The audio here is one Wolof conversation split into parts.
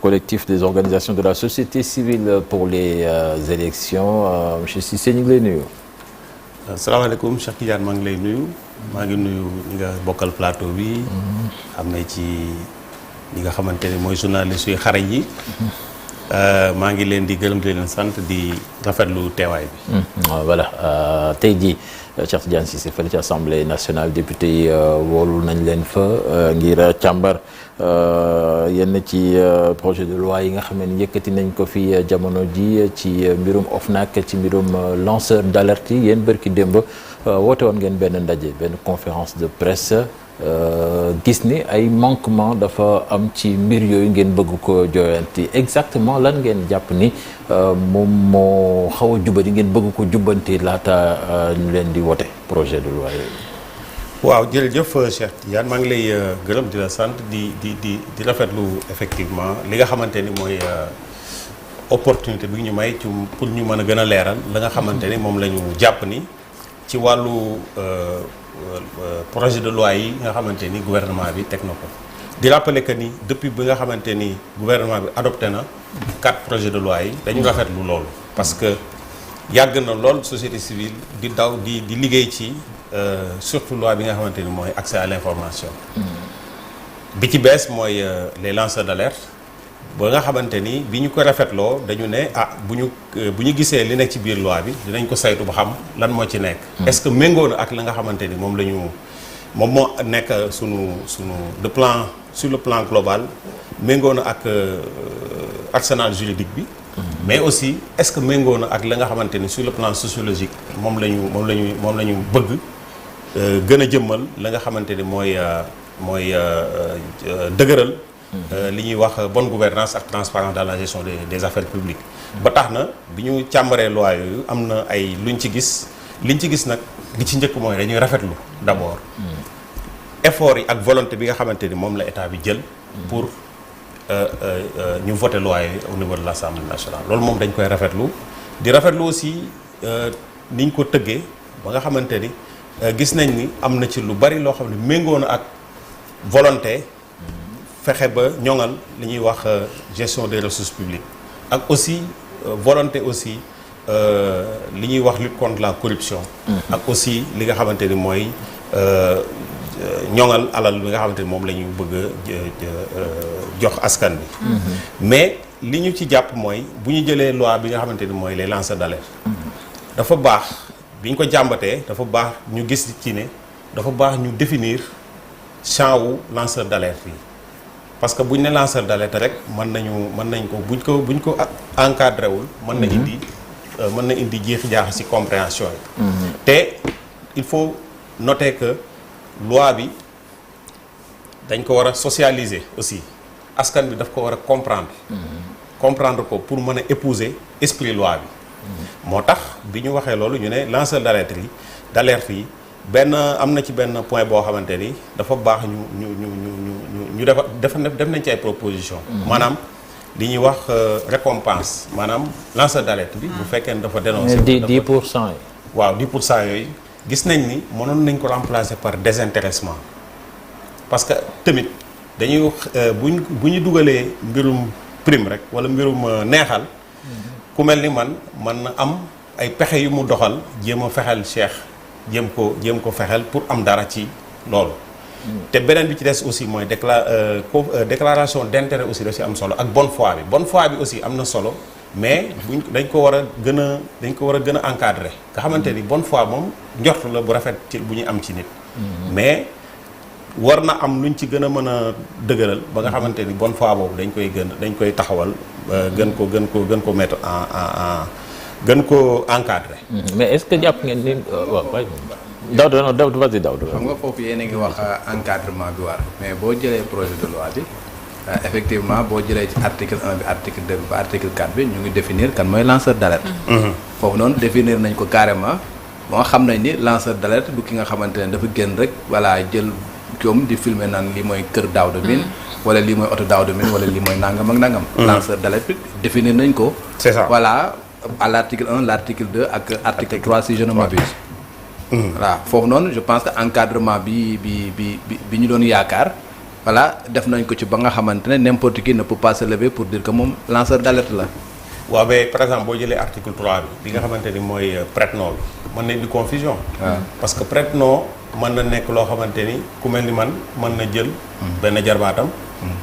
Collectif des organisations de la société civile pour les élections monsieur Cissé ñu ngi lay nuyu. asalaamaaleykum Cheikh Tidiane maa ngi lay nuyu. maa ngi nuyu ñi nga bokkal plateau bi. xam ne ci ñi nga xamante ne mooy journaliste yu xarañ yi. maa ngi leen di gërëm di leen sant di rafetlu teewaay bi. voilà tey jii Cheikh Tidiane Cissé fële ci assemblée nationale député yi woolu nañ leen fa ngir càmbar yenn ci projet de loi yi nga xam ne yëkkati nañ ko fi jamono ji ci mbirum OFNAC ci mbirum lanceur d'alerte yi yéen bërki démb woote woon ngeen benn ndaje benn conférence de presse. gis ni ay manquement dafa am ci mbir yooyu ngeen bëgg ko jooyanti exactement lan ngeen jàpp ni moom moo xaw a jubbanti ngeen bëgg ko jubbanti laata ñu leen di wote projet de loi yooyu. waaw jërëjëf Cheikh Tidiane maa ngi lay gërëm di la sant di rafetlu effectivement li nga xamante ni mooy opportunité bi ñu may ci pour ñu mën a gën a leeral la nga xamante ni moom la ñu jàpp ni ci wàllu. Projet de loi yi nga xamante ni gouvernement bi teg na ko di rappeler que ni depuis bi nga xamante ni gouvernement bi adopté na 4 projets de loi yi dañu rafetlu loolu parce que yàgg na lool société civile di daw di liggéey ci surtout loi bi nga xamante ni mooy accès à l'information bi ci bees mooy les lanceurs d'alerte ba nga xamante ni bi ñu ko rafetloo dañu ne bu ñu gisee li nekk ci biir loi bi dinañ ko saytu ba xam lan moo ci nekk. est-ce que méngoo na ak la nga xamante ni moom moo nekk sur le plan global méngoo na ak arsenal juridique bi. mais aussi est-ce que méngoo na ak la nga xamante ni sur le plan sociologique moom la ñu bëgg gën a jëmmal la nga xamante ni mooy dëgëral. li ñuy wax bonne gouvernance ak transparence dans la gestion des affaires publiques ba tax na bi ñu càmbaree loi yooyu am na ay liñ ci gis nag li ci njëkk mooy dañuy rafetlu d'abord effort yi ak volonté bi nga xamante ni moom la état bi jël pour ñu voter loi yi au niveau de l'Assemblée nationale loolu moom dañ koy rafetlu di rafetlu aussi niñ ko tëggee ba nga xamante ni gis nañ ni am na ci lu bari loo xam ne méngoo na ak volonté fexe ba ñoŋal li ñuy wax gestion des ressources publiques ak aussi volonté aussi li ñuy wax lutte contre la corruption ak aussi li nga xamante ni mooy ñoŋal alal bi nga xamante ni moom la ñu bëgg a jox askan bi mais li ñu ci jàpp mooy bu ñu jëlee loi bi nga xamante ni mooy les lanceurs d'alerte dafa baax bi ñu ko jàmbatee dafa baax ñu gis ci ne dafa baax ñu définir champ wu lanceur d'alerte yi parce que buñ ne lanceur d'alerte rek mën nañ ko buñ ko encadré wul mën na indi jeexi jaax ci compréhension yi te il faut noter que loi bi dañ ko war a socialiser aussi askan bi daf ko war a comprendre ko pour mën a épouser esprit loi bi moo tax bi ñu waxee loolu ñu ne lanceur d'alerte yi am na ci benn point boo xamante ni dafa baax ñu def nañ ci ay propositions. maanaam li ñuy wax récompense maanaam lanceur d'alerte bi. bu fekkee ne dafa dénoncer. 10% yi. waaw 10% yooyu gis nañ ni mënoon nañ ko remplacer par désintéressement parce que tamit dañuy bu ñu dugalee mbirum prime rek wala mbirum neexal. ku mel ni man na am ay pexe yu mu doxal jéem a fexeel Cheikh. jéem ko fexeel pour am dara ci loolu te beneen bi ci des aussi mooy déclaration d'intérêt aussi da ci am solo ak bonne foi bi aussi am na solo mais dañ ko war a gën a encadrer nga xamante ni bonne foi moom njort la bu rafet ci bu ñu am ci nit mais war na am luñ ci gën a mën a dëgëral ba nga xamante ni bonne foi boobu dañ koy taxawal gën ko mettre en gën ko encadrer. mais est-ce que jàpp ngeen ni waaw Daouda vas-y Daouda. xam nga foofu yéen a ngi wax encadrement bi war mais boo jëlee projet de loi bi effectivement boo jëlee ci article 1 bi article 2 bi ba article 4 bi ñu ngi définir kan mooy lanceur d'alerte. foofu noonu définir nañ ko carrément moo xam nañ ni lanceur d'alerte du ki nga xamante ne dafa génn rek voilà jël koom di filmer naan lii mooy kër Daouda Mine wala lii mooy oto Daouda Mine wala lii mooy nangam ak nangam. lanceur d'alerte bi définir nañ ko. c'est ça voilà. à l'article 1 l'article 2 ak article 3 si je ne m'abuse. voilà foofu noonu je pense que encadrement bi ñu doon yaakaar voilà def nañ ko ci ba nga xamante ne n'importe qui ne peut pas se lever pour dire que moom lanceur d'alerte la. waaw mais par exemple boo jëlee article 3 bi nga xamante ni mooy prête-nom bi mën na indi confusion. parce que prête-nom mën na nekk loo xamante ni ku mel ni man mën na jël. benn jarbaatam.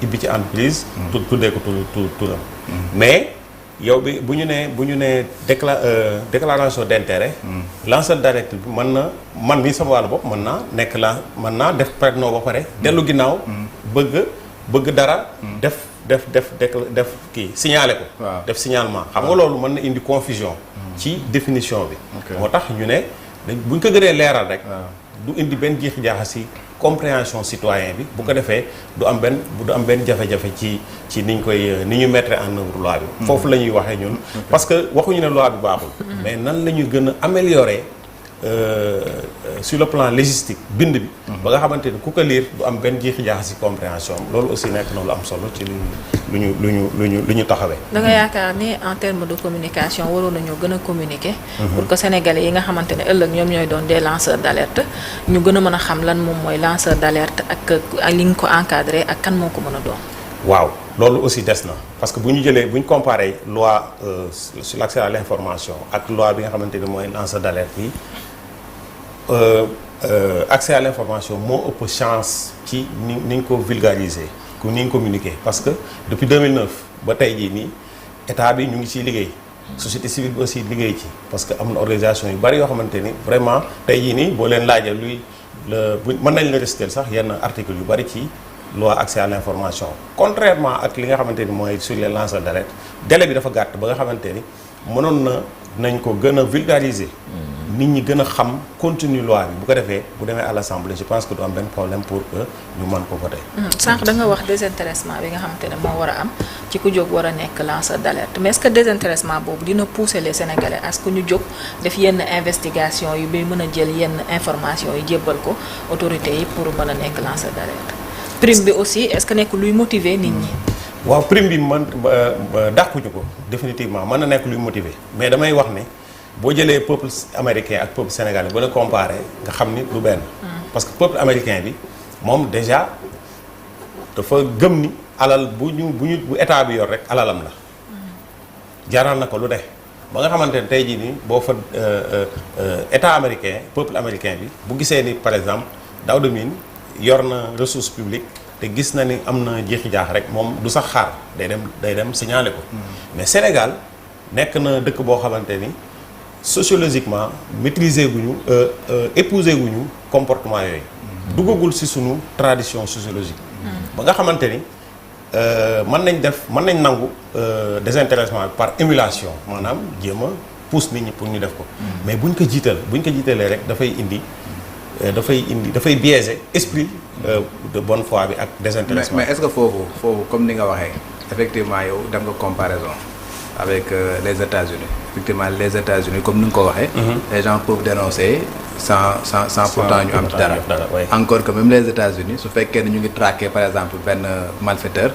ibbi ci entreprise. tuddee ko turam. mais yow bi bu ñu nee déclaration d'intérêt. lanceur d'alerte bi man mii sama wàllu bopp mën naa def prête-nom ba pare. dellu ginnaaw. bëgg dara. def kii signaler ko. def signalement xam nga loolu mën na indi confusion. ci définition bi. moo tax ñu ne buñ ko gënee leeral rek. du indi benn jiixi jaaxa si compréhension citoyen bi bu ko defee du am benn jafe-jafe ci ni ñu mettre en œuvre loi bi. foofu la ñuy waxee ñun. parce que waxuñu ne loi bi baaxul. mais nan la ñu gën a améliorer sur le plan légistique bind bi. ba nga xamante ni ku ko lire du am benn jiixi jaaxa si compréhension loolu aussi nekk na lu am solo ci lu ñu taxawee. da nga yaakaar ni en terme de communication waroon nañoo gën a communiquer. pour que sénégalais yi nga xamante ne ëllëg ñoom ñooy doon des lanceurs d'alerte ñu gën a mën a xam lan moom mooy lanceur d'alerte ak li nga ko encadré ak kan moo ko mën a doon. waaw loolu aussi des na parce que bu ñu comparé loi sur l'accès à l'information ak loi bi nga xamante ni mooy lanceur d'alerte yi accès à l'information moo ëpp chance ci ni ñu ko vulgariser ni ñu communiquer parce que depuis 2009 ba tey jii nii état bi ñu ngi ciy liggéey société civile bi aussi liggéey ci parce que am na organisation yu bari yoo xamante ni vraiment tey jii nii boo leen laajee mën nañ la réciter sax yenn articles yu bari ci loi accès à l'information contrairement ak li nga xamante ni mooy sur les lanceurs d'alerte délai bi dafa gàtt ba nga xamante ni mënoon nañ ko gën a vulgariser. nit ñi gën a xam contenu loi bi bu ko defee bu demee à l'Assemblée je pense que du am benn problème pour que ñu mën ko voter. sànq da nga wax désintéressement bi nga xamante ne moo war a am ci ku jóg war a nekk lanceur d'alerte mais est-ce que désintéressement boobu dina pousser les Sénégalais à ce que ñu jóg def yenn investigation yu bay mën a jël yenn information yi jébbal ko autorités yi pour mën a nekk lanceur d'alerte. prime bi aussi est-ce que nekk luy motiver nit ñi. waaw prime bi man dàquñu ko définitivement mën na nekk luy motiver mais damay wax ne boo jëlee peuple américain ak peuple sénégalais ba la comparé nga xam ni du benn. parce que peuple américain bi moom déjà dafa gëm ni alal bu état bi yor rek alalam la. jaral na ko lu ne ba nga xamante ne tey jii nii boo fa état américain peuple américain bi bu gisee ni par exemple Daouda Mine yor na ressource publique te gis na ni am na jeexi jaax rek moom du sax xaar day dem signaler ko. mais Sénégal nekk na dëkk boo xamante ni sociologiquement maîtriser guñu épouser guñu comportement yooyu. duggagul ci sunu tradition sociologique. ba nga xamante ni mën nañ nangu désintéressement par émulation maanaam jéem a pousse nit ñi pour ñu def ko. mais buñ ko jiitalee rek dafay biaiser esprit de bonne foi bi ak désintéressement. mais est-ce que foofu comme ni nga waxee effectivement yow dem nga comparaison avec les États-Unis effectivement les États-Unis comme ni nga ko waxee. les gens peuvent dénoncer sans pourtant ñu am ci dara. encore que même les États-Unis su fekkee ne ñu ngi traquer par exemple benn malfaiteur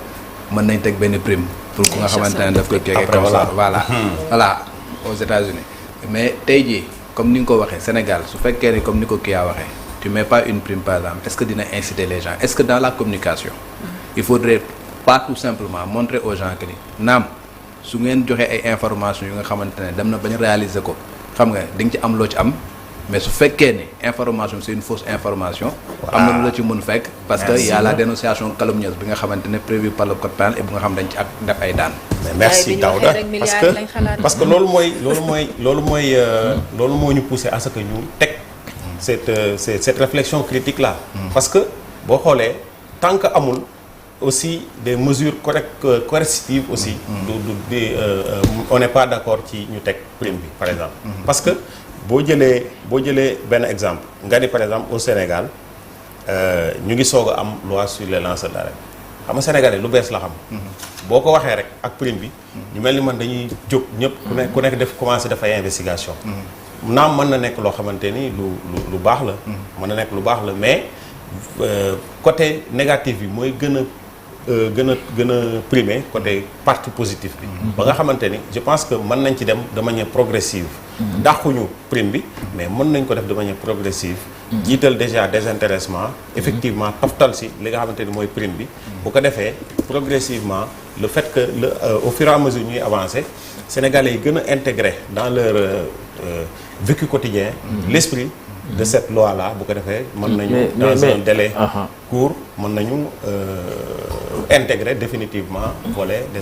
mën nañ teg benn prime. pour ku nga xamante ne daf ko kéegee comme ça voilà aux États-Unis mais tey jii comme ni nga ko waxee Sénégal su fekkee ne comme ni ko kii yaa waxee tu mets pas une prime par exemple est-ce que dina inciter les gens est-ce que dans la communication il faudrait pas tout simplement montrer aux gens que ni naam su ngeen joxee ay informations yu nga xamante ne dem na bañ réaliser ko xam nga di nga ci am loo ci am mais su fekkee ne information c'est une fausse information am na lu la ci mën fekk parce que y a la dénonciation calomnieuse bi nga xamante ne prévue par le code pénal et bu nga xam dañ ci ak def ay daan. merci Daouda parce que loolu moo ñu poussé à ce que ñu teg cette réflexion critique là. parce que boo xoolee tant que amul aussi des mesures coercitives aussi. on n'est pas d'accord ci ñu teg prime bi par exemple. parce que boo jëlee benn exemple nga ni par exemple au Sénégal ñu ngi soog a am loi sur les lanceurs d'alerte xam nga Sénégalais lu bees la xam. boo ko waxee rek ak prime bi. ñu mel ni man dañuy jóg ñëpp ku nekk commencer def ay investigation. naam mën na nekk loo xamante ni lu baax la. mën na nekk lu baax la mais côté négatif bi mooy gën a gën a primer côté partie positif bi. ba nga xamante ni je pense que mën nañ ci dem de manière progressive. dàquñu prime bi mais mën nañ ko def de manière progressive. jiital déjà désintéressement. effectivement toftal si li nga xamante ni mooy prime bi. bu ko defee progressivement le fait que au fur et à mesure ñuy avancer Sénégalais yi gën a intégrer dans leur vécu quotidien l'esprit de cette loi là bu ko defee mën nañu dans un délai court mën nañu intégrer définitivement volet des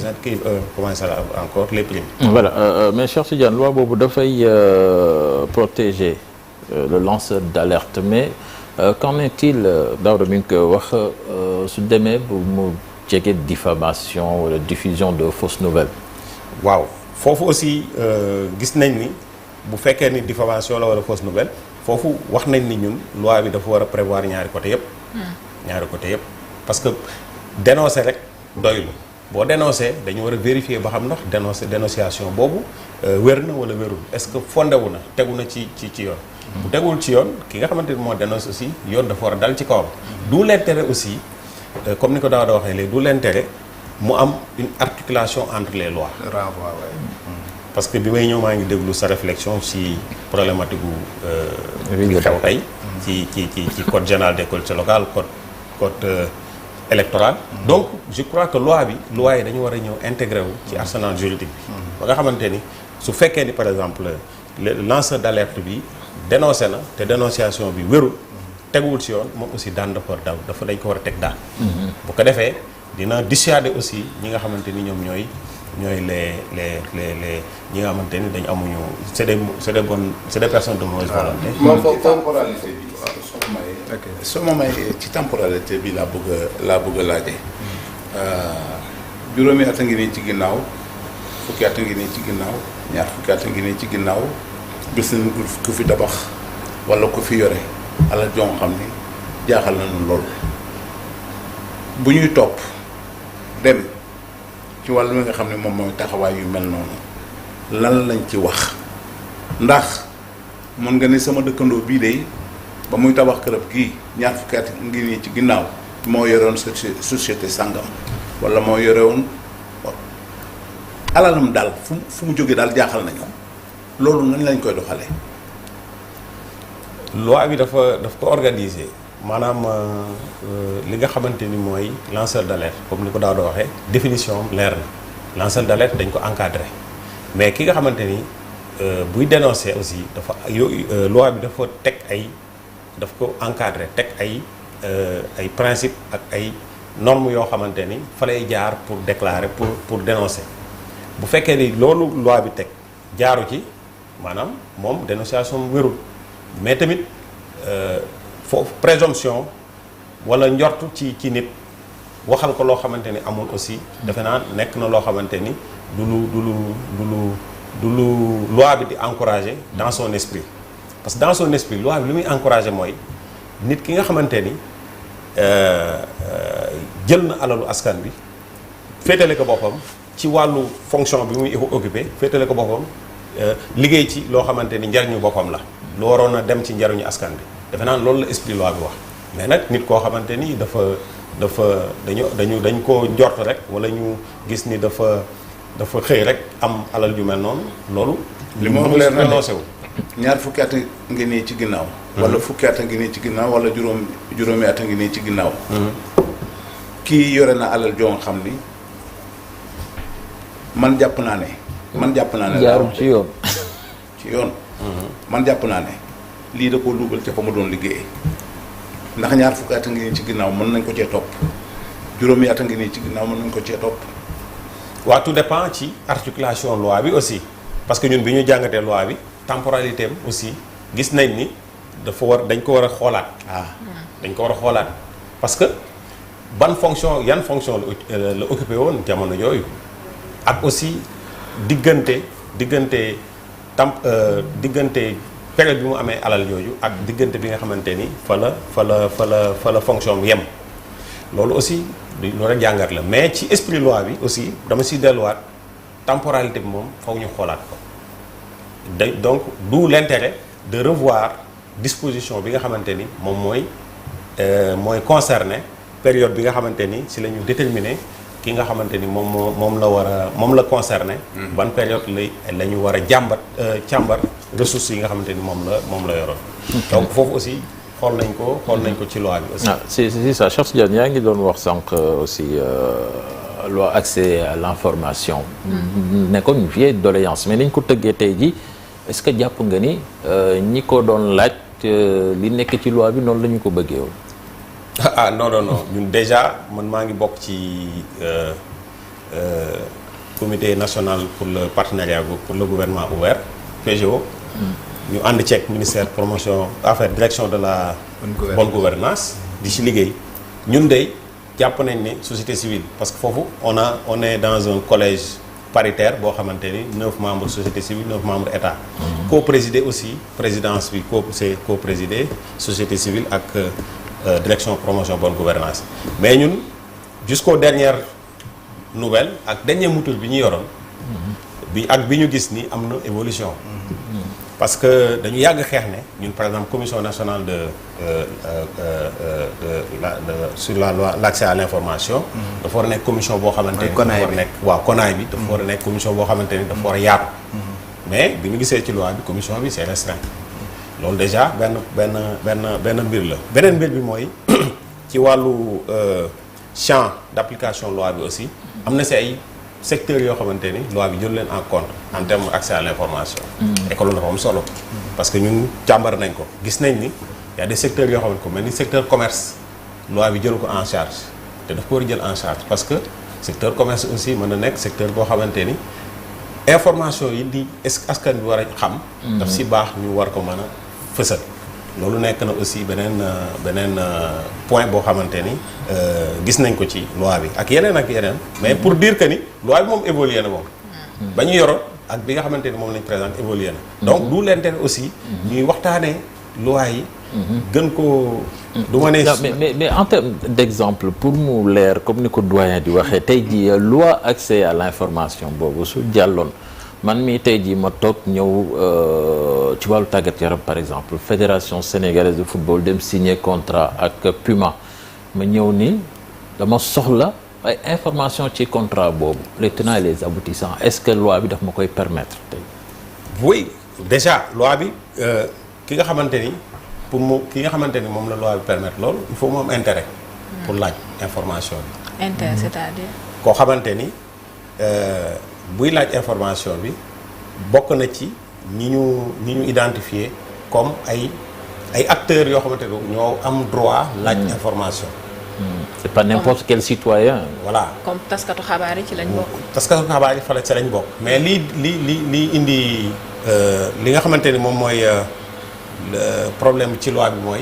comment ça encore les primes. Voilà mais Cheikh Tidiane loi boobu dafay protéger le lanceur d'alerte mais qu'en est-il Daouda mi ngi koy wax su demee bu mu jege diffamation wala diffusion de fausses nouvelles. waaw foofu aussi gis nañ ni bu fekkee ni diffamation la wala fausse nouvelle foofu wax nañ ni ñun loi bi dafa war a prévoir ñaari côté yëpp. ñaari côté yëpp parce que dénoncer rek doylu boo dénoncer dañu war a vérifier ba xam ndax dénonciation boobu wér na wala wérul est-ce que fondé wu na tegu na ci yoon. bu tegul ci yoon ki nga xamante ni moo dénonce aussi yoon dafa war a dal ci kawam. d'où l'intérêt aussi comme ni ko Daouda waxee léegi d'où l'intérêt mu am une articulation entre les lois. renvoi parce que bi may ñëw maa ngi déglu sa réflexion ci problématique gu xew tey ci code général des collectivités locales code électoral donc je crois que loi yi dañu war a ñëw intégré wu ci arsenal juridique bi ba nga xamante ni su fekkee ni par exemple le lanceur d'alerte bi dénoncé na te dénonciation bi wérul teguwul ci yoon moom aussi daan dafa dañ ko war a teg daan bu ko defee dina dissuader aussi ñi nga xamante ni ñoom ñooy les ñi nga xamante ni dañu amuñu c'est des personnes de mauvaise volonté. moom foofu temporalité bi soo ma may ci temporalité bi laa bëgg a laaje juróomi at a ngi nii ci ginnaaw fukki at a ngi nii ci ginnaaw ñaar fukki at a ngi nii ci ginnaaw gis nañu ku fi tabax wala ku fi yore alal joo xam ni jaaxal nañu lool bu ñuy topp dem ci wàllu mi nga xam ne moom mooy taxawaay yu mel noonu lan lañ ci wax ndax mën nga ni sama dëkkandoo bii de ba muy tabax kërëb gii ñaar fukki at ngi nii ci ginnaaw moo yorewoon société sàngam wala moo yorewoon alalam daal fu mu jógee daal jaaxal nañu loolu nañ lañ koy doxalee. loi bi daf ko organiser maanaam li nga xamante ni mooy lanceur d'alerte comme ni ko Daouda waxee définition leer na lanceur d'alerte dañ ko encadrer mais ki nga xamante ni buy dénoncer aussi dafa loi bi dafa teg daf ko encadrer teg ay principe ak ay normes yoo xamante ni fa lay jaar pour déclarer pour dénoncer bu fekkee ni loolu loi bi teg jaaru ci maanaam moom dénonciation wérul mais tamit foofu présomption wala njortu ci nit waxal ko loo xamante ni amul aussi defe naa nekk na loo xamante ni du lu loi bi di encourager dans son esprit parce que dans son esprit loi bi li muy encourager mooy nit ki nga xamante ni jël na alalu askan bi féetale ko boppam ci wàllu fonction bi muy occupé féetale ko boppam liggéey ci loo xamante ni njariñu boppam la lu waroon a dem ci njariñu askan bi defe naa loolu la esprit loi bi wax mais nag nit koo xamante ni dañ ko njort rek wala ñu gis ni dafa xëy rek am alal ju mel noonu loolu li ma wax leer na dénoncé wu ñaar fukki at ngi nii ci ginnaaw wala fukki at ngi nii ci ginnaaw wala juróomi at ngi nii ci ginnaaw kii yore na alal joo nga xam ni man jàpp naa ne jaarul ci yoon man jàpp naa ne lii da koo dugal ca fa ma doon liggéeyee ndax ñaar fukki at ngi nii ci ginnaaw mën nañ ko cee topp juróomi at ngi nii ci ginnaaw mën nañ ko cee topp waaw tout dépend ci articulation loi bi aussi parce que ñun bi ñu jàngatee loi bi temporalité am aussi gis nañ ni dañ ko war a xoolaat dañ ko war a xoolaat parce que yan fonction la occupé woon jamono yooyu ak aussi diggante période bi mu amee alal yooyu ak diggante bi nga xamante ni fa la fonction yem loolu aussi loolu rek jàngat la mais ci esprit loi bi aussi dama si delluwaat temporalité bi moom faw ñu xoolaat ko donc d'où l'intérêt de revoir disposition bi nga xamante ni moom mooy concerner période bi nga xamante ni si la ñu déterminer ki nga xamante ni moom la concerné. ban période la ñu war a càmbar ressources yi nga xamante ni moom la yoroon. donc foofu aussi xool nañ ko ci loi bi aussi. c'est ça Cheikh Tidiane yaa ngi doon wax sànq aussi loi accès à l'information. nekkoon une vieille doléance mais nañ ko tëggee tey jii est-ce que jàpp nga ni ñi ko doon laaj li nekk ci loi bi noonu la ñu ko bëggee woon. non ñun déjà man maa ngi bokk ci comité national pour le partenariat pour le gouvernement ouvert PGO. ñu ànd ceeg ministère promotion affaire direction de la bonne gouvernance di ci liggéey ñun de jàpp nañ ne société civile parce que foofu on est dans un collège paritaire boo xamante ni 9 membres société civile 9 membres état. co-présidé aussi présidence bi c'est co-présidé société civile ak direction promotion bonne gouvernance mais ñun jusqu'aux dernières nouvelles ak dernier mouture bi ñu yoroon bi ñu gis ni am na évolution parce que dañu yàgg xeex ne ñun par exemple commission nationale sur la loi l'accès à l'information dafa war a nekk commission boo xamante ni dafa war a nekk waaw konaay bi dafa war a nekk commission boo xamante ni dafa war a yaatu mais bi ñu gisee ci loi bi commission bi c'est restreint loolu déjà benn mbir la beneen mbir bi mooy ci wàllu champ d'application loi bi aussi am na si ay secteurs yoo xamante ni loi bi jël leen en compte en termes accès à l'information. et que loolu dafa am solo. parce que ñun càmbar nañ ko gis nañ ni y a des secteurs yoo xamante ko mel ni secteur commerce loi bi jël ko en charge te daf ko war a jël en charge parce que secteur commerce aussi mën na nekk secteur boo xamante ni information yi di askan bi war a xam. daf si baax ñu war ko mën a fësal. loolu nekk na aussi beneen point boo xamante ni gis nañ ko ci loi bi ak yeneen mais pour dire que ni loi bi moom évolué na moom. ba ñu yoroon ak bi nga xamante ni moom lañ présente évolué na. donc d'où l'intérêt aussi ñuy waxtaanee loi yi. gën koo du ma ne. mais en termes d'exemple pour mu leer comme ni ko doyen di waxee tey jii loi accès à l'information boobu su jàlloon. man mii tey jii ma toog ñëw ci wàllu tàggat yaram par exemple fédération sénégalaise de football dem signer contrat ak Puma ma ñëw ni dama soxla ay information ci contrat boobu les tenants et les aboutissants est-ce que loi bi daf ma koy permettre tey. oui déjà loi bi ki nga xamante ni moom la loi bi permettre loolu il faut mu am intérêt. pour laaj information bi. intérêt c'est-à-dire. koo xamante ni. buy laaj information bi bokk na ci ñi ñu identifier comme ay acteurs yoo xamante ne ñoo am droit laaj information. c'est pas n'importe quel citoyen. voilà comme taskatu xabaar yi ci lañ bokk. taskatu xabaar yi ci lañ bokk mais li indi li nga xamante ni moom mooy problème ci loi bi mooy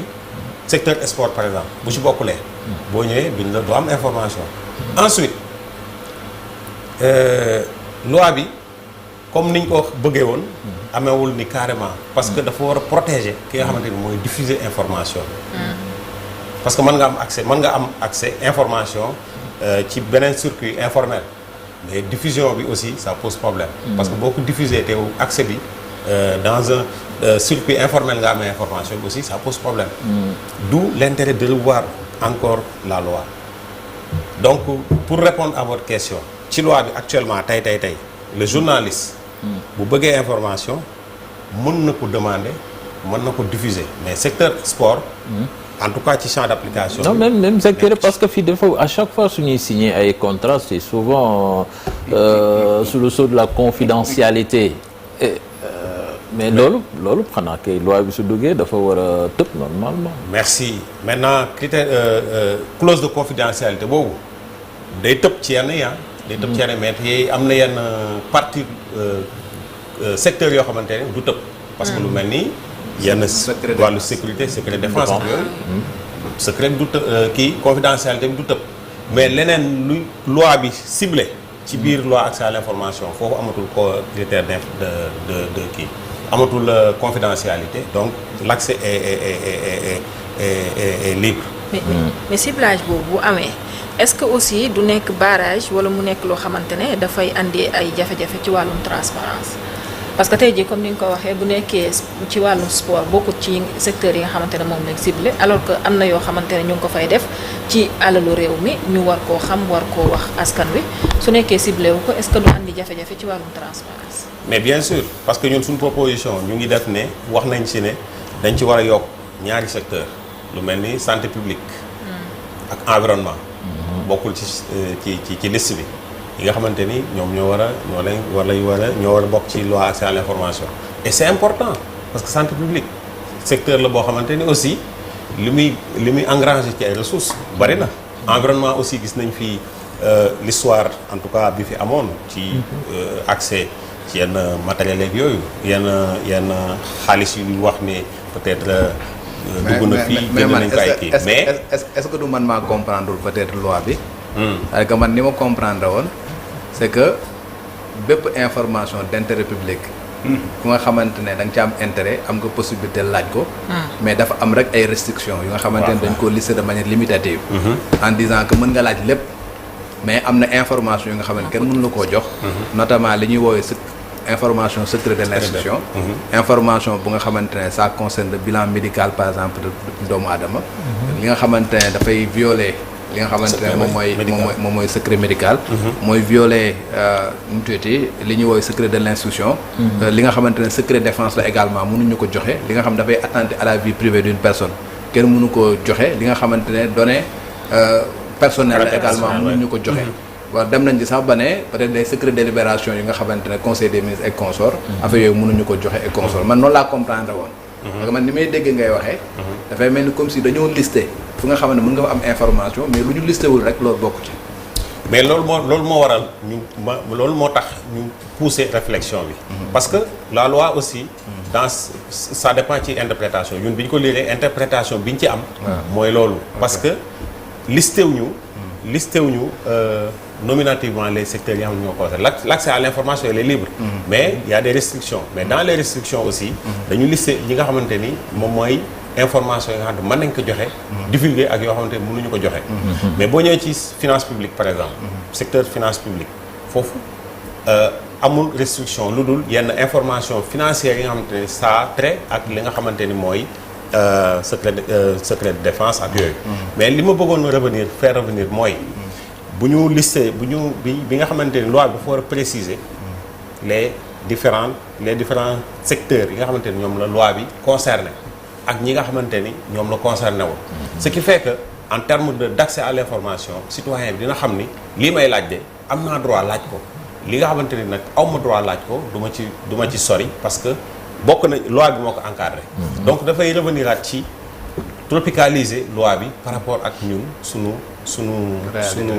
secteur sport par exemple bu ci bokkulee. boo ñëwee duñ la doo am information. ensuite. loi bi comme niñ ko bëggee woon amewul ni carrément parce que dafa war a protéger ki nga xamante ni mooy diffuser information parce que mën nga am accès information ci beneen circuit informel mais diffusion bi aussi ça pose problème parce que boo ko diffuser te accès bi dans un circuit informel nga amee information bi aussi ça pose problème d'où l'intérêt de revoir encore la loi donc pour répondre à votre question ci loi bi actuellement tey le journaliste bu bëggee information mën na ko demander mën na ko diffuser mais secteur sport en tout cas ci champ d'application non même secteur parce que fii dafa à chaque fois suñuy signer ay contrats c'est souvent sous le sceau de la confidentialité mais loolu xanaa kay loi bi su duggee dafa war a tëb normalement. merci maintenant critère clause de confidentialité boobu day tëb ci yenn day tëb ci yenn mais te am na yenn partie secteur yoo xamante ne du tëb. parce que lu mel ni yenn wàllu sécurité secret défense ak yooyu secret du tëb kii confidentialité bi du tëb mais leneen lu loi bi ciblé ci biir loi accès à l'information foofu amatul ko critère de kii amatul confidentialité donc l'accès est libre. mais ciblage boobu bu amee est-ce que aussi du nekk barrage wala mu nekk loo xamante ne dafay andi ay jafe-jafe ci wàllum transparence parce que tey jii comme ni nga ko waxee bu nekkee ci wàllum sport bokkut ci secteur yi nga xamante ne moom lañ ciblé alors que am na yoo xamante ne ñu ngi ko fay def ci alalu réew mi ñu war koo xam war koo wax askan wi su nekkee ciblé wu ko est-ce que du andi jafe-jafe ci wàllum transparence mais bien sûr parce que ñun suñu proposition ñu ngi def ne wax nañ ci ne dañ ci war a yokk ñaari secteur lu mel ni santé publique ak environnement bokkul ci liste bi yi nga xamante ni ñoom ñoo war a bokk ci loi accès à l'information et c'est important parce que santé publique secteur la boo xamante ni aussi li muy engranger ci ay ressources bari na environnement aussi gis nañ fi l'histoire en tout cas bi fi amoon ci accès ci yenn matériel yeeg yooyu yenn xaalis yu wax ne peut-être dugg na fii jënd nañ ko ay kii mais est-ce que du man maa comprendre peut-être loi bi c'est que man ni ma comprendre woon c'est que bépp information d'intérêt public ku nga xamante ne da nga ci am intérêt am nga possibilité laaj ko mais dafa am rek ay restrictions yu nga xamante ne dañ ko lister de manière limitative en disant que mën nga laaj lépp mais am na information yu nga xamante kenn mënu la koo jox notamment li ñuy woowee information secret de l'institution information bu nga xamante ne ça concerne le bilan médical par exemple de doomu aadama li nga xamante ne dafay violer li nga xamante ne moom mooy secret médical mooy violer nu mu tuddati li ñuy woowee secret de l'institution li nga xamante ne secret défense la également mënuñu ko joxe li nga xam dafay attenter à la vie privée d'une personne kenn mënu ko joxe li nga xamante ne données personnelles la également mënuñu ko joxe waaw dem nañ ci sax ba ne peut-être des secrets de délibération yi nga xamante ne conseil des ministres et consorts affaire yooyu mënuñu ko joxe et consorts man noonu laa comprendre woon parce que man ni may dégg ngay waxee dafay mel ni comme si dañoo listé fu nga xam ne mën nga fa am information mais lu ñu listé wul rek loolu bokk ci mais loolu moo waral loolu moo tax ñu pousser réflexion bi parce que la loi aussi dans ça dépend ci interprétation ñun bi ñu ko liiree interprétation bi ñu ci am mooy loolu parce que listé wuñu nominativement les secteurs yi nga xam ne ñoo ko l'accès à l'information il est libre mais il y a des restrictions mais dans les restrictions aussi dañu listé ñi nga xamante ni moom mooy information yi nga xam ne mën nañ ko joxe divulguer ak yoo xamante ni mënuñu ko joxe mais boo ñëwee ci finance publique par exemple secteur finance publique foofu amul restriction lu dul yenn information financière yi nga xamante ni ça a trait ak li nga xamante ni mooy secret de défense ak yooyu mais li ma bëggoon faire revenir mooy bu ñu listé bi nga xamante ni loi bi dafa war a préciser les différents secteurs yi nga xamante ni ñoom la loi bi concerné ak ñi nga xamante ni ñoom la concerné wul ce qui fait que en termes d'accès à l'information citoyen bi dina xam ni lii may laaj de am naa droit laaj ko li nga xamante ni nag aw ma droit laaj ko du ma ci sori parce que bokk na loi bi moo ko encadré donc dafay revenir at ci tropicaliser loi bi par rapport ak ñun sunu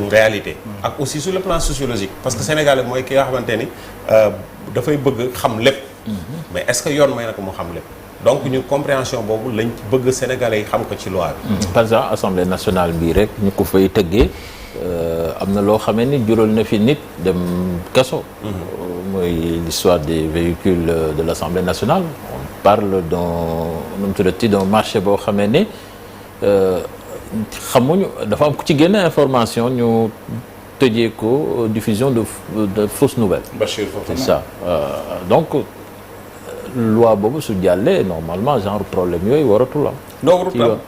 réalité ak aussi sur le plan sociologique parce que Sénégal mooy ki nga xamante ni dafay bëgg xam lépp mais est-ce que yoon may na ko mu xam lépp donc ñu compréhension boobu lañ bëgg Sénégalais yi xam ko ci loi bi par exemple Assemblée nationale bii rek ñu ko fay tëggee am na loo xamee ni jural na fi nit dem kaso mooy l'histoire des véhicules de l'Assemblée nationale on parle d'un marché boo xamee ne xamuñu dafa am ku ci génne information ñu tëjee ko diffusion de fausses nouvelles c'est ça donc loi boobu su jàllee normalement genre problème yooyu waratul am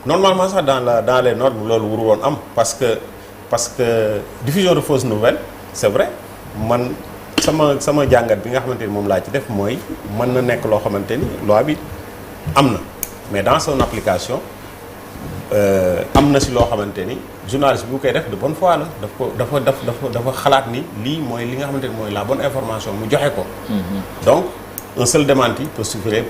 normalement sax dans les normes loolu waru woon am parce que diffusion de fausses nouvelles c'est vrai man sama jàngat bi nga xamante ni moom laa ci def mooy mën na nekk loo xamante ni loi bi am na mais dans son application am na si loo xamante ni journaliste bi bu koy def de bonne foi la dafa xalaat ni lii mooy li nga xamante ni mooy la bonne information mu joxe ko donc un seul démenti peut suffire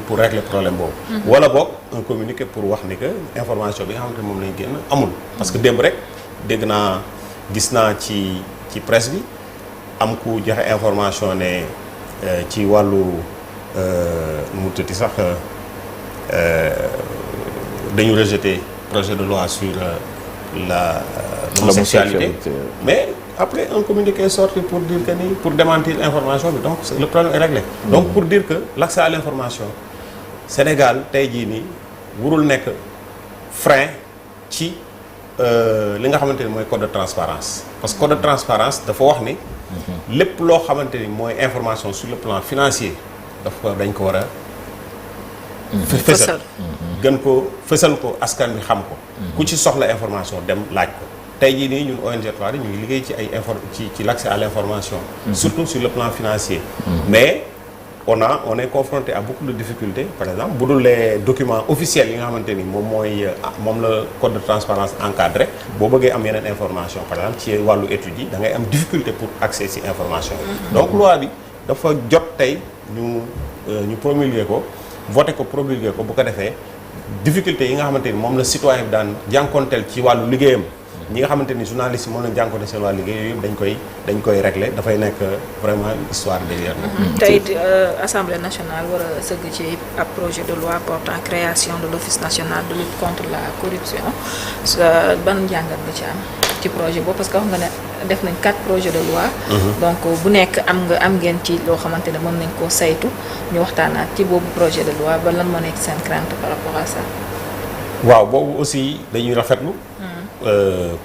pour régler problème boobu wala boog un communiqué pour wax ni que information bi nga xamante ni moom lañ génn amul parce que démb rek gis naa ci presse bi am ku joxe information ne ci wàllu nu mu tuddati sax dañu rejeter projet de loi sur la homosexualité mais après un communiqué est sorti pour dire que ni pour démentir l'information bi donc le problème est réglé donc pour dire que l'accès à l'information Sénégal tey jii nii warul nekk frein ci li nga xamante ni mooy code de transparence parce que code de transparence dafa wax ni lépp loo xamante ni mooy information sur le plan financier dañ ko war a fësal gën ko fësal ko askan bi xam ko ku ci soxla information dem laaj ko tey jii nii ñun ONG 3D ñu ngi liggéey ci ay ci l'accès à l'information surtout sur le plan financier mais on est confronté à beaucoup de difficultés par exemple bu dul les documents officiels yi nga xamante ni moom la code de transparence encadré boo bëggee am yeneen information par exemple ci wàllu études yi da ngay am difficulté pour accès ci information donc loi bi dafa jot tey ñu promulguer ko voté ko promulguer ko bu ko defee difficulté yi nga xamante ni moom la citoyen bi daan jànkonteel ci wàllu liggéeyam ñi nga xamante ni journaliste yi moom lañ jànkoonte seen wàllu liggéey yooyu yëpp dañ koy régler dafay nekk vraiment histoire derrière tey Assemblée nationale war a sëgg ci ab projet de loi portant création de l'Office national de lutte contre la corruption ban njàngat nga ci am ci projet boobu parce que wax nga ne def nañ 4 projets de loi donc bu nekk am ngeen ci loo xamante ne mën nañ koo saytu ñu waxtaanaat ci boobu projet de loi ba lan moo nekk seen crainte par rapport à ça waaw boobu aussi dañuy rafetlu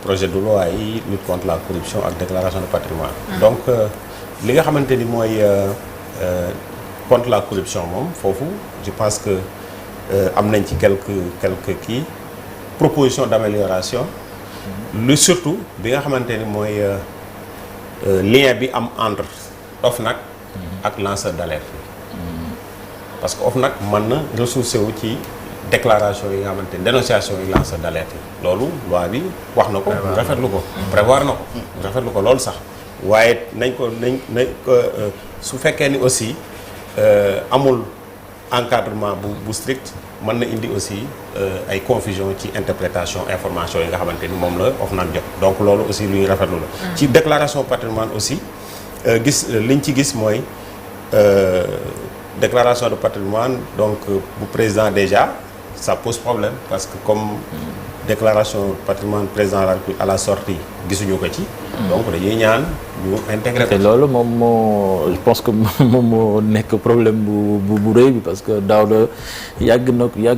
projet de loi yi lutte contre la corruption ak déclaration de patrimoine donc li nga xamante ni mooy contre la corruption moom foofu je pense que am nañ ci quelques kii propositions d'amélioration lu surtout bi nga xamante ni mooy lien bi am entre OFNAC ak lanceur d'alerte parce que OFNAC mën na ressourcé wu ci déclaration yi nga xamante ni dénonciation yi lanceur d'alerte yi loolu loi bi wax na ko rafetlu ko prévoir na ko rafetlu ko loolu sax waaye nañ ko su fekkee ni aussi amul encadrement bu strict mën na indi aussi ay confusion ci interprétation information yi nga xamante ni moom la OFNAC jot donc loolu aussi lu ñuy rafetlu la ci déclaration patrimoine aussi liñ ci gis mooy déclaration de patrimoine donc bu président déjà ça pose problème parce que comme déclaration de patrimoine président de la République à la sortie gisuñu ko ci donc dañuy ñaan ñu intégrer ko. te loolu moom moo je pense que moom moo nekk problème bu rëy bi parce que Daouda yàgg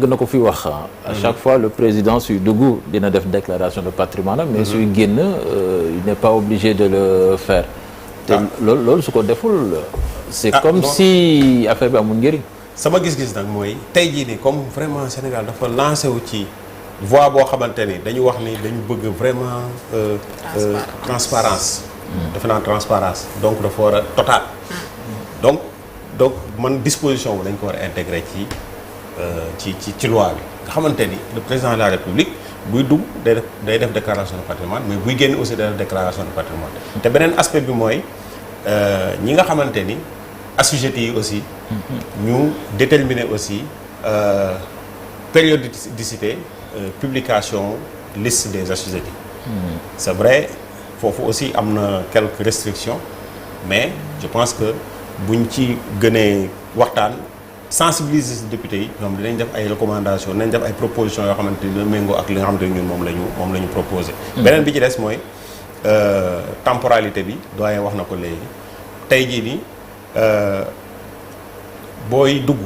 na ko fi wax à chaque fois le président suy dugg dina def déclaration de patrimoine mais suy génn il n'est pas obligé de le faire te loolu su ko deful c'est comme si affaire bi amul njëriñ. sama gis-gis nag mooy tey jii nii comme vraiment Sénégal dafa lancé wu ci voie boo xamante ni dañu wax ni dañu bëgg vraiment transparence defe naa transparence donc dafa war a total donc man disposition bu dañ ko war a intégrer ci loi bi nga xamante ni le président de la République buy dugg day def déclaration de patrimoine mais buy génn aussi day def déclaration de patrimoine te beneen aspect bi mooy ñi nga xamante ni assujettis yi aussi ñu déterminer aussi périodicité publication liste des assujettis c'est vrai foofu aussi am na quelques restrictions mais je pense que buñ ci gënee waxtaan sensibiliser ci député yi ñoom dinañ def ay recommandations dinañ def ay propositions yoo xamante ni méngoo ak li nga xamante ni ñun moom la ñu proposé beneen bi ci des mooy temporalité bi doyen wax na ko léegi tey jii nii booy dugg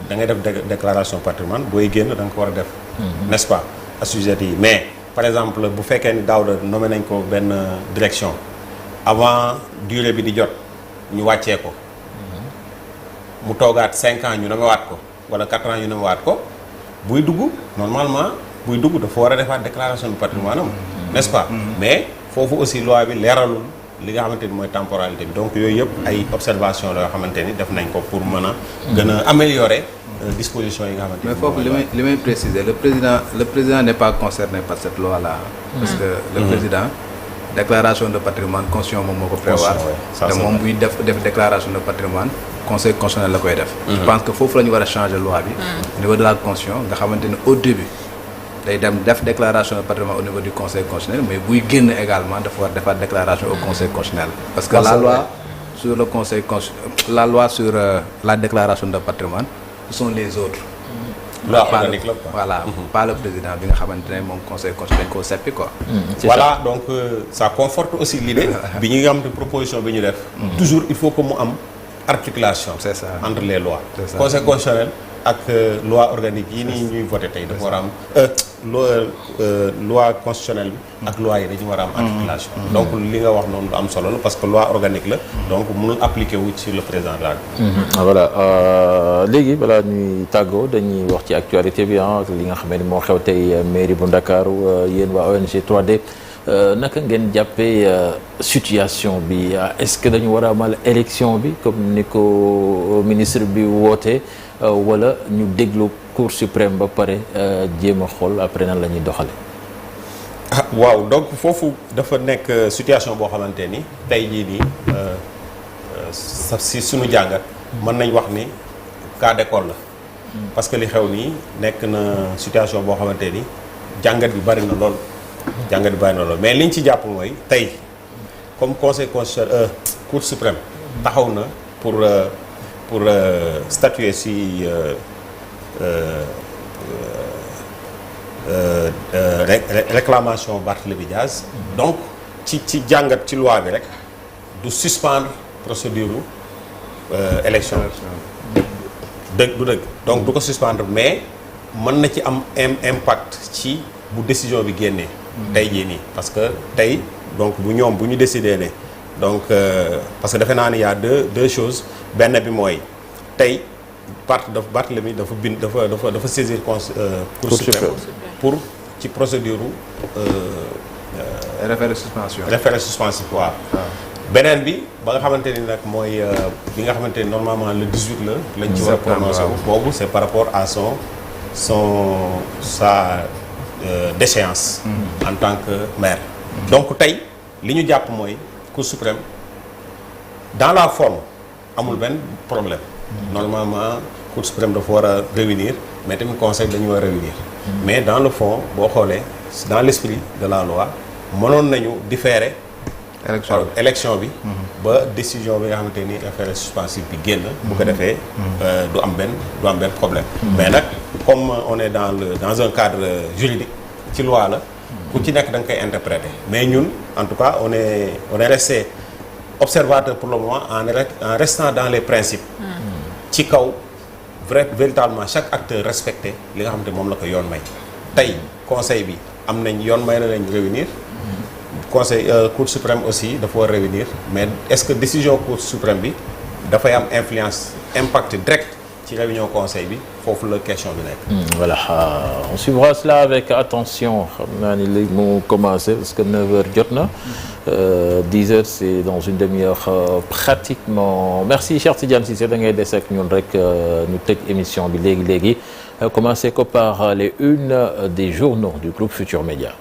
da ngay def déclaration patrimoine booy génn da nga ko war a def n'est-ce pas assujettis yi mais par exemple bu fekkee ni Daouda nommé nañ ko benn direction avant durée bi di jot ñu wàccee ko mu toogaat 5 ans ñu nomewaat ko wala 4 ans ñu nomewaat ko buy dugg normalement buy dugg dafa war a defaat déclaration de patrimoine am n'est-ce pas mais foofu aussi loi bi leeralul li nga xamante ni mooy temporalité bi donc yooyu yëpp ay observation la yoo xamante ni def nañ ko pour mën a gën a améliorer disposition yi nga xamante ni mais foofu li may préciser le président n'est pas concerné par cette loi là parce que le président déclaration de patrimoine constitution moom moo ko prévoir te moom buy def déclaration de patrimoine conseil constitutionnel la koy def je pense que foofu la ñu war a changer loi bi au niveau de la constitution nga xamante ni au début day dem def déclaration de patrimoine au niveau du conseil constitutionnel mais buy génn également dafa war defaat déclaration au conseil constitutionnel parce que la loi sur le conseil la loi sur la déclaration de patrimoine ce sont les autres loi organique la voilà pas le président bi nga xamante ne moom conseil constitutionnel dañ koo seppi quoi voilà donc ça conforte aussi l'idée bi ñu nga xam ne proposition bi ñu def toujours il faut que mu am articulation c'est ça entre les lois c'est ça. conseil constitutionnel ak loi organique yi nii ñuy voté tey dafa war a am loi constitutionnelle bi ak loi yi dañu war a am articulation donc li nga wax noonu lu am solo la parce que loi organique la donc mënul appliqué wu ci le président de la République. voilà léegi balaa ñuy tàggoo dañuy wax ci actualité bi li nga xam ne moo xew tey mairie bu Ndakaaru yéen waa ONG 3D naka ngeen jàppee situation bi est-ce que dañu war a amal élection bi comme ni ko ministre bi wootee wala ñu déglu Cour suprême ba pare jéem a xool après nan la ñuy doxale waaw donc foofu dafa nekk situation boo xamante ni tey jii nii si suñu jàngat mën nañ wax ni cas d'école la parce que li xew nii nekk na situation boo xamante ni jàngat bi bari na lool mais liñ ci jàpp mooy tey comme conseil constitutionnel Cour suprême taxaw na pour statuer si réclamation Barthélémy Diaz donc ci jàngat ci loi bi rek du suspendre procédure élection dëgg du dëgg donc du ko suspendre mais mën na ci am impact ci bu décision bi génnee tey jii nii parce que tey donc bu ñu décider ne donc parce que defe naa ni y a deux choses benn bi mooy tey Barthélémy dafa saisir Cour suprême pour ci procédure référé suspensif waaw beneen bi ba nga xamante ni nag mooy bi nga xamante ni normalement le 18 la lañ ci war a prononcé boobu c'est par rapport à sa déchéance en tant que maire donc tey li ñu jàpp mooy Cour suprême dans la forme amul benn problème normalement Cour suprême dafa war a réunir mais tamit conseil dañu war a réunir mais dans le fond boo xoolee dans l'esprit de la loi mënoon nañu différer élection bi ba décision bi nga xamante ni référé suspensif bi génn bu ko defee du am benn problème mais nag comme on est dans un cadre juridique ci loi la ku ci nekk da nga koy interpréter mais ñun en tout cas on est resté observateur pour le moment en restant dans les principes ci kaw véritablement chaque acteur respecté li nga xamante moom la ko yoon may tey conseil bi am nañ yoon may na lañ réunir conseil Cour suprême aussi dafa war réunir mais est-ce que décision Cour suprême bi dafay am impact direct ci réunion conseil bi foofu la question bi nekk. Voilà on suivra cela avec attention xam naa ni léegi mu commencé parce que 9h jot na 10h c'est dans une demi-heure pratiquement merci Cheikh Tidiane Cissé da ngay des ak ñun rek ñu tëj émission bi léegi commencé ko par les unes des journaux du groupe Futurs Médias.